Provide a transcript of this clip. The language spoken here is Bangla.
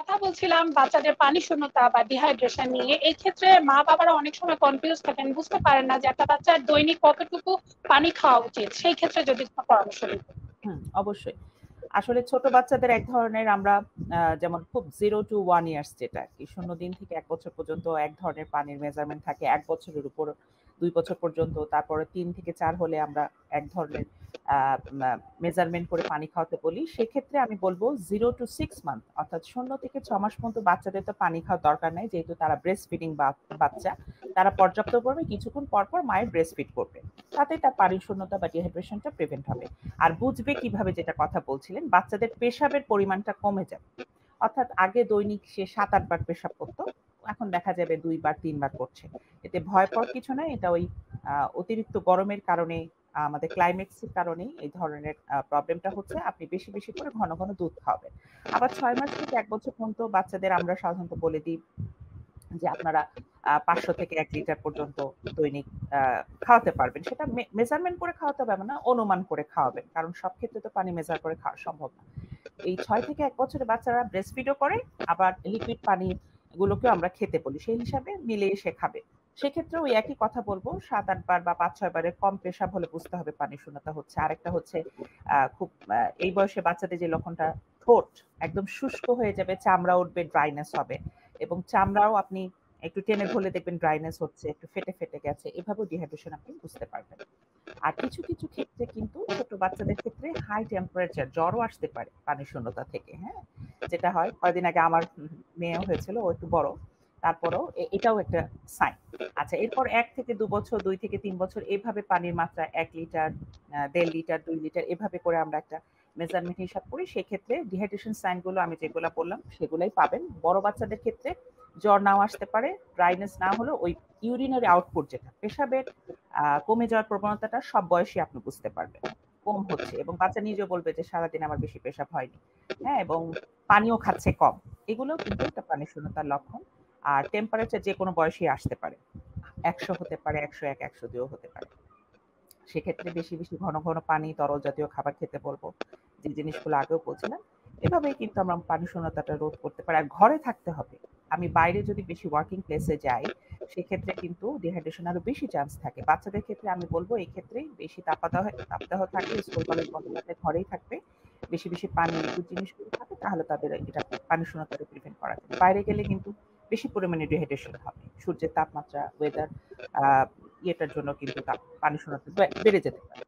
কথা বলছিলাম বাচ্চাদের পানি শূন্যতা বা ডিহাইড্রেশন নিয়ে। এই ক্ষেত্রে মা বাবারা অনেক সময় কনফিউজ থাকেন, বুঝতে পারেন না যে একটা বাচ্চার দৈনিক কতটুকু পানি খাওয়া উচিত। সেই ক্ষেত্রে যদি পরামর্শ দিতেন। অবশ্যই। আসলে ছোট বাচ্চাদের এক ধরনের আমরা যেমন খুব 0 to 1 years যেটা আরকি ০ দিন থেকে ১ বছর পর্যন্ত এক ধরনের পানির মেজারমেন্ট থাকে। ১ বছরের উপর ২ বছর পর্যন্ত। তারপরে ৩ থেকে ৪ হলে আমরা এক ধরনের আ মা মেজারমেন্ট করে পানি খাওয়াতে বলি। সেক্ষেত্রে আমি বলব 0 to 6 month অর্থাৎ ০ থেকে ৬ মাস পর্যন্ত বাচ্চাদের তো পানি খাওয়ার দরকার নাই। যেহেতু তারা ব্রেস্ট ফিডিং বাচ্চা। তারা পর্যাপ্ত পরিমাণে কিছুক্ষণ পর, পর মায়ের ব্রেস্ট ফিড করবে। তাতেই তার পানির শূন্যতা বা ডিহাইড্রেশনটা প্রিভেন্ট হবে। আর বুঝবে কিভাবে যেটা কথা বলছিলেন, বাচ্চাদের পেশাবের পরিমাণটা কমে যাবে। অর্থাৎ আগে দৈনিক সে ৭-৮ বার পেশাব করত। এখন দেখা যাবে ২ বার ৩ বার করছে। এতে ভয় পাওয়ার কিছু নাই। এটা ওই অতিরিক্ত গরমের কারণে আমাদের ক্লাইমেক্স এর কারণেই এই ধরনের প্রবলেমটা হচ্ছে। আপনি বেশি, বেশি করে ঘন, ঘন দুধ খাওয়াবেন। আবার ৬ মাস থেকে ১ বছর পর্যন্ত বাচ্চাদের আমরা সাধারণত বলে দিই যে আপনারা ৫০০ থেকে ১ লিটার পর্যন্ত দৈনিক আ খাওয়াতে পারবেন। সেটা মেজারমেন্ট করে খাওয়াতে হবে এমন না, অনুমান করে খাওয়াবেন। কারণ সব ক্ষেত্রে তো পানি মেজার করে খাওয়া সম্ভব না। এই ৬ থেকে ১ বছরের বাচ্চারা ব্রেস্ট ফিডও করে, আবার লিকুইড পানি গুলোকেও আমরা খেতে বলি। সেই হিসাবে মিলিয়ে সে খাবে। সেক্ষেত্রে ওই একই কথা বলব ৭-৮ বার বা ৫-৬ বারের কম পেশাব হলে বুঝতে হবে পানির শূন্যতা হচ্ছে। আরেকটা হচ্ছে খুব এই বয়সে বাচ্চাদের যে লক্ষণটা ঠোঁট একদম শুষ্ক হয়ে যাবে, চামড়া উঠবে, ড্রাইনেস হবে এবং চামড়াও আপনি একটু টেনে ধরলে দেখবেন ড্রাইনেস হচ্ছে, একটু ফেটে, ফেটে গেছে। এভাবেও ডিহাইড্রেশন আপনি বুঝতে পারবেন। আর কিছু, কিছু ক্ষেত্রে কিন্তু ছোট বাচ্চাদের ক্ষেত্রে হাই টেম্পারেচার জ্বরও আসতে পারে পানির শূন্যতা থেকে, হ্যাঁ? যেটা হয় কয়েকদিন আগে আমার মেয়েও হয়েছিল, ও একটু বড়। তারপরেও এটাও একটা সাইন। আচ্ছা এরপর ১ থেকে ২ বছর, ২ থেকে ৩ বছর এভাবে পানির মাত্রা ১ লিটার, ১.৫ লিটার, ২ লিটার এভাবে করে আমরা একটা মেজারমেন্ট হিসাব করি। সেক্ষেত্রে ডিহাইড্রেশন সাইন গুলো আমি যেগুলা বললাম সেগুলাই পাবেন। বড় বাচ্চাদের ক্ষেত্রে জ্বর নাও আসতে পারে, ড্রাইনেস না হলেও ওই ইউরিনারি আউটপুট যেটা পেশাবের কমে যাওয়ার প্রবণতাটা সব বয়সী আপনি বুঝতে পারবেন। কম হচ্ছে এবং বাচ্চা নিজেও বলবে যে সারাদিন আমার বেশি পেশাব হয়নি। হ্যাঁ? এবং পানিও খাচ্ছে কম। এগুলোও কিন্তু একটা পানির শূন্যতার লক্ষণ। আর টেম্পারেচার যেকোনো বয়সেই আসতে পারে। ১০০ হতে পারে, ১০১, ১০২ ও হতে পারে। সেক্ষেত্রে বেশি, বেশি ঘন, ঘন পানি, তরল জাতীয় খাবার খেতে বলব। যে জিনিসগুলো আগেও বলছিলাম। এভাবেই কিন্তু আমরা পানি শূন্যতাটা রোধ করতে পারি। আর ঘরে থাকতে হবে। আমি বাইরে যদি বেশি ওয়ার্কিং প্লেস এ যাই, সেক্ষেত্রে কিন্তু ডিহাইড্রেশন আরো বেশি চান্স থাকে। বাচ্চাদের ক্ষেত্রে আমি বলব এই ক্ষেত্রেই বেশি তাপদাহ থাকলে স্কুল কলেজ বন্ধ থাকলে ঘরেই থাকবে। বেশি, বেশি পানি লিকুইড জিনিসগুলো খাবে তাহলে তাদের এটা পানি শূন্যতাটা প্রিভেন্ট করা যাবে। বাইরে গেলে কিন্তু বেশি পরিমাণে ডিহাইড্রেশন হবে। সূর্যের তাপমাত্রা, ওয়েদার আ ইয়েটার জন্য কিন্তু পানি শূন্যতা বেড়ে যেতে পারে।